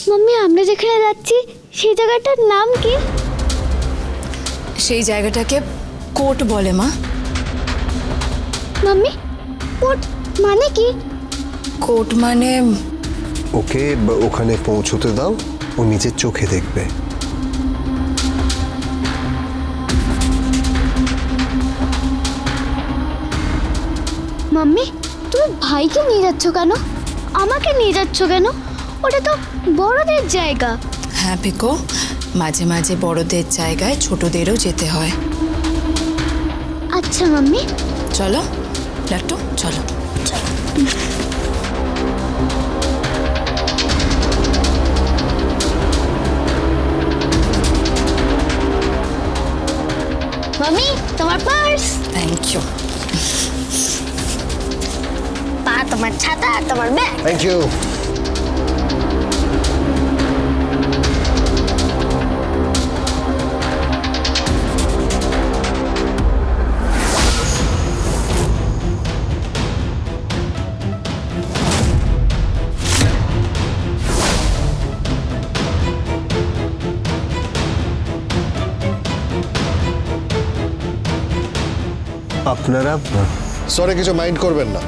Mummy আমরা যেখানে যাচ্ছি সেই জায়গাটার নাম কি? সেই জায়গাটাকে কোর্ট বলে মা। মাম্মি কোর্ট মানে কি? কোর্ট মানে ওকে ওখানে পৌঁছতে দাও, ও নিজের চোখে দেখবে। মাম্মি তুমি ভাইকে নিয়ে যাচ্ছ কেন? আমাকে নিয়ে যাচ্ছ কেন? ওটা তো বড়দের জায়গা। হ্যাঁ পিকো, মাঝে মাঝে বড়দের জায়গায় ছোটদেরও যেতে হয়। আচ্ছা মাম্মি চলো লাট্টু, চলো চলো। মাম্মি তোমার পার্স। Thank you. পা তোমার ছাতা, তোমার ব্যাগ। Thank you. আপনারা সরি, কিছু মাইন্ড করবেন না।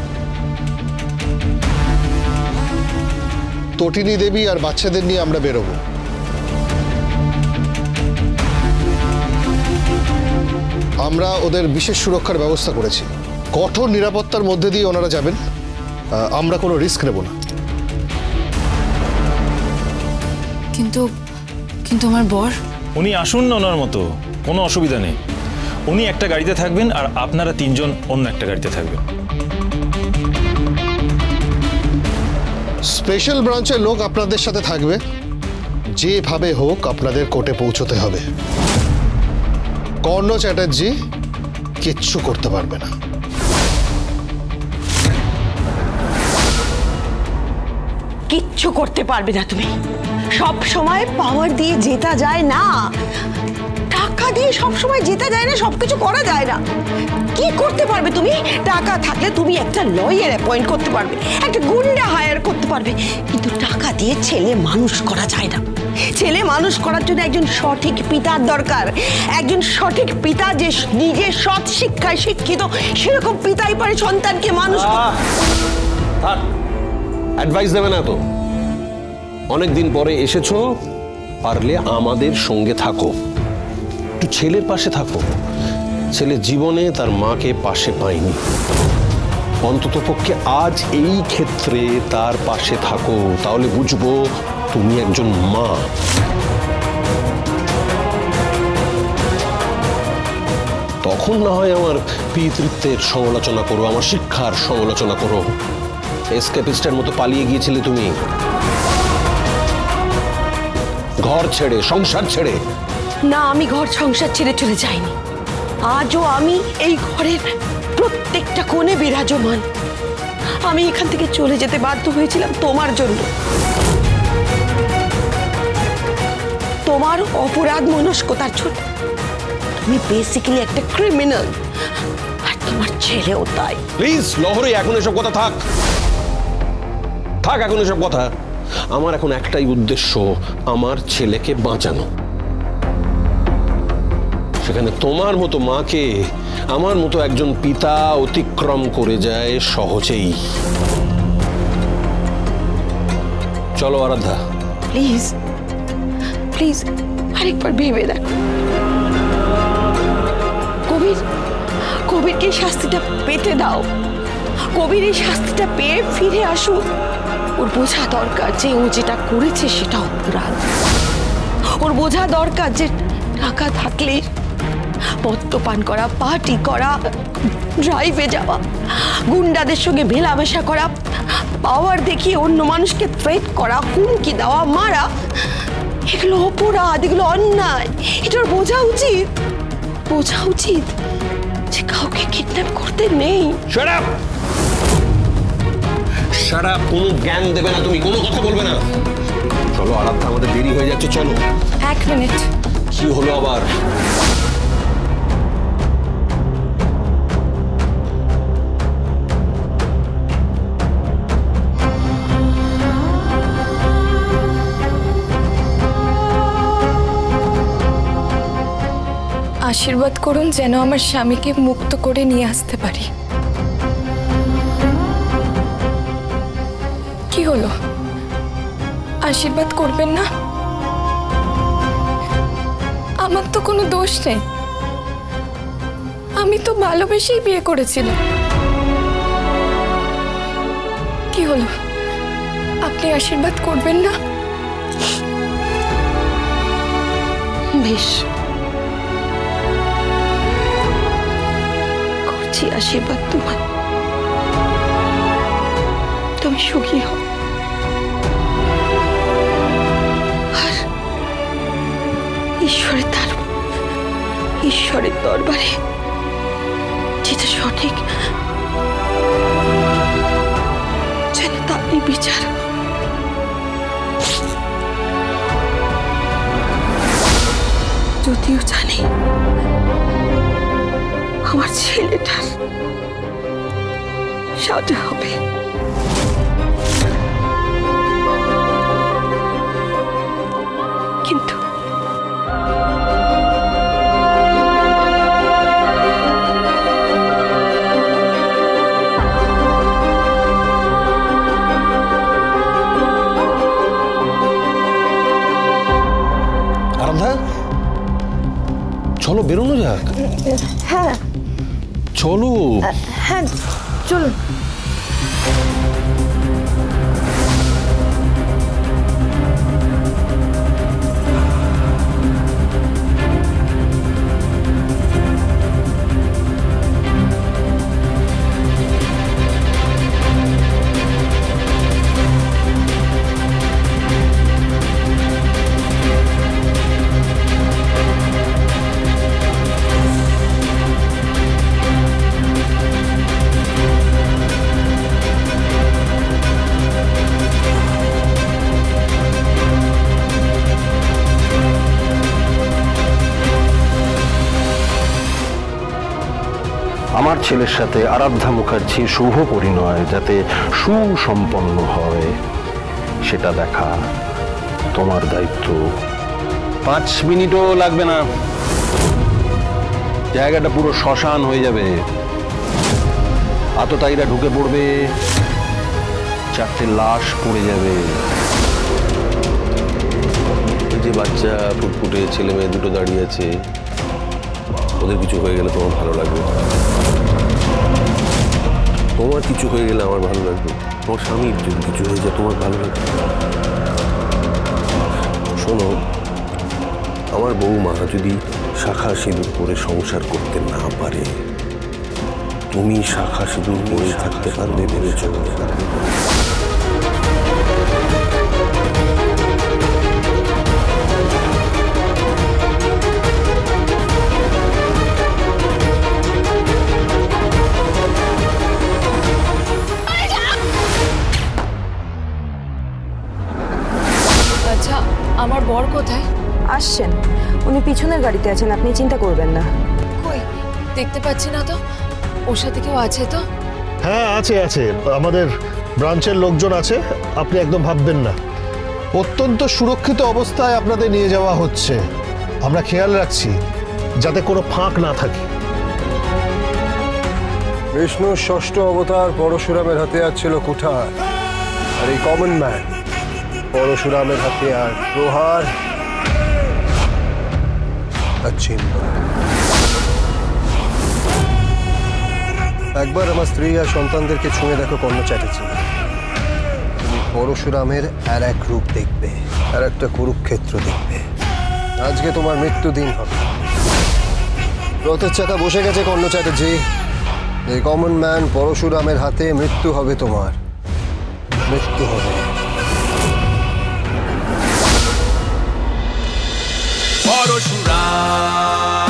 তটিনী দেবী আর বাচ্চাদের নিয়ে আমরা বেরোবো। আমরা ওদের বিশেষ সুরক্ষার ব্যবস্থা করেছি। কঠোর নিরাপত্তার মধ্যে দিয়ে ওনারা যাবেন, আমরা কোনো রিস্ক নেব না। কিন্তু কিন্তু আমার বর। উনি আসুন না, ওনার মতো কোনো অসুবিধা নেই। উনি একটা গাড়িতে থাকবেন আর আপনারা তিনজন অন্য একটা গাড়িতে থাকবেন। স্পেশাল ব্রাঞ্চের লোক আপনাদের সাথে থাকবে। যেভাবে হোক আপনাদের কোর্টে পৌঁছতে হবে। কর্ণ চ্যাটার্জি কিচ্ছু করতে পারবে না। কিচ্ছু করতে পারবে না তুমি। সব সময় পাওয়ার দিয়ে জেতা যায় না, টাকা দিয়ে সব সময় জেতা যায় না, সবকিছু করা যায় না। কি করতে পারবে তুমি? টাকা থাকলে তুমি একটা লয়ার অ্যাপয়েন্ট করতে পারবে, একটা গুন্ডা হায়ার করতে পারবে, কিন্তু টাকা দিয়ে ছেলে মানুষ করা যায় না। ছেলে মানুষ করার জন্য একজন সঠিক পিতার দরকার। একজন সঠিক পিতা যে নিজে সৎ শিক্ষায় শিক্ষিত, সেরকম পিতাই পারে সন্তানকে মানুষ। অ্যাডভাইস দেবে না তো। অনেকদিন পরে এসেছো, পারলে আমাদের সঙ্গে থাকো, একটু ছেলের পাশে থাকো। ছেলে জীবনে তার মাকে পাশে পায়নি, অন্ততপক্ষে আজ এই ক্ষেত্রে তার পাশে থাকো, তাহলে বুঝবো তুমি একজন মা। তখন না হয় আমার পিতৃত্বের সমালোচনা করো, আমার শিক্ষার সমালোচনা করো। এসকেপিস্টের মতো পালিয়ে গিয়েছিলে তুমি, ঘর ছেড়ে, সংসার ছেড়ে। না, আমি ঘর সংসার ছেড়ে চলে যাইনি। আজও আমি এই ঘরের প্রত্যেকটা কোণে বিরাজমান। আমি এখান থেকে চলে যেতে বাধ্য হয়েছিলাম তোমার জন্য। তোমার অপরাধ মনস্কতার জন্য। তুমি বেসিক্যালি একটা ক্রিমিনাল, আর তোমার ছেলেও তাই। প্লিজ লহরী, এখন এসব কথা থাক থাক, এখন এসব কথা। আমার এখন একটাই উদ্দেশ্য, আমার ছেলেকে বাঁচানো। সেখানে তোমার মতো মাকে আমার মতো একজন পিতা অতিক্রম করে যায় সহজেই। চলো আরাধ্যা। প্লিজ প্লিজ আরেকবার ভেবে দেখো। কবিরকে শাস্তিটা পেতে দাও। কবির এই শাস্তিটা পেয়ে ফিরে আসুক। ওর বোঝা দরকার যে ও যেটা করেছে সেটা অপরাধ। ওর বোঝা দরকার যে টাকা থাকলে মদ্যপান করা, পার্টি করা, ড্রাইভে যাওয়া, গুন্ডাদের সঙ্গে মেলামেশা করা, পাওয়ার দেখিয়ে অন্য মানুষকে থ্রেট করা, হুমকি দেওয়া, মারা, এগুলো অপরাধ, এগুলো অন্যায়। এটার বোঝা উচিত। বোঝা উচিত যে কাউকে কিডন্যাপ করতে নেই। Shut up! Shut up! কোনো জ্ঞান দেবে না তুমি, কোনো কথা বলবে না। চলো আরাধ্যা, আমাদের দেরি হয়ে যাচ্ছে, চলো। এক মিনিট। কি হলো আবার? আশীর্বাদ করুন যেন আমার স্বামীকে মুক্ত করে নিয়ে আসতে পারি। কি হলো, আশীর্বাদ করবেন না? আমার তো কোনো দোষ নেই, আমি তো ভালোবেসেই বিয়ে করেছিলাম। কি হলো, আপনি আশীর্বাদ করবেন না? বেশ, করছি আশীর্বাদ তোমার। তুমি সুখী হও, আর ঈশ্বরের দরবারে যেটা সঠিক যেন তারই বিচার। যদিও জানি আমার ছেলেটার সাজা হবে, কিন্তু আরাধ্যা, চলো বেরোনো যাক। হ্যাঁ চলো। হ্যাঁ চলুন। আমার ছেলের সাথে আরাধ্যা মুখার্জির শুভ পরিণয় যাতে সুসম্পন্ন হয় সেটা দেখা তোমার দায়িত্ব। 5 মিনিটও লাগবে না, জায়গাটা পুরো শ্মশান হয়ে যাবে। আততায়ীরা ঢুকে পড়বে, 4টে লাশ পড়ে যাবে। যে বাচ্চা ফুটফুটে ছেলে মেয়ে দুটো দাঁড়িয়ে আছে, ওদের কিছু হয়ে গেলে তোমার ভালো লাগবে, তোমার কিছু হয়ে গেলে আমার ভালো লাগবে, তোমার স্বামীর যদি কিছু হয়ে যায় তোমার ভালো লাগবে। শোনো, আমার বৌমা যদি শাখা সিঁদুর পরে সংসার করতে না পারে, তুমি শাখা সিঁদুর পরে থাকতে পারবে ভেবেছ? আচ্ছা, আমার বর কোথায়? আসছেন, উনি পিছনের গাড়িতে আছেন, আপনি চিন্তা করবেন না। কই, দেখতে পাচ্ছি না তো। ওর সাথে কেউ আছে তো? হ্যাঁ আছে, আমাদের ব্রাঞ্চের লোকজন আছে, আপনি একদম ভাববেন না। অত্যন্ত সুরক্ষিত অবস্থায় আপনাদের নিয়ে যাওয়া হচ্ছে, আমরা খেয়াল রাখছি যাতে কোনো ফাঁক না থাকে। বিষ্ণুর ষষ্ঠ অবতার পরশুরামের হাতিয়ার ছিল কুঠার, আর এই কমন ম্যান পরশুরামের হাতিয়ার প্রহার আর চিহ্ন। একবার আমার স্ত্রী আর সন্তানদেরকে ছুঁয়ে দেখো কর্ণ চ্যাটার্জি, তুমি পরশুরামের আর এক রূপ দেখবে, আর একটা কুরুক্ষেত্র দেখবে। আজকে তোমার মৃত্যুদিন হবে। রথের চাকা বসে গেছে কর্ণ চ্যাটার্জি, এই কমন ম্যান পরশুরামের হাতে মৃত্যু হবে, তোমার মৃত্যু হবে। পরশুরাম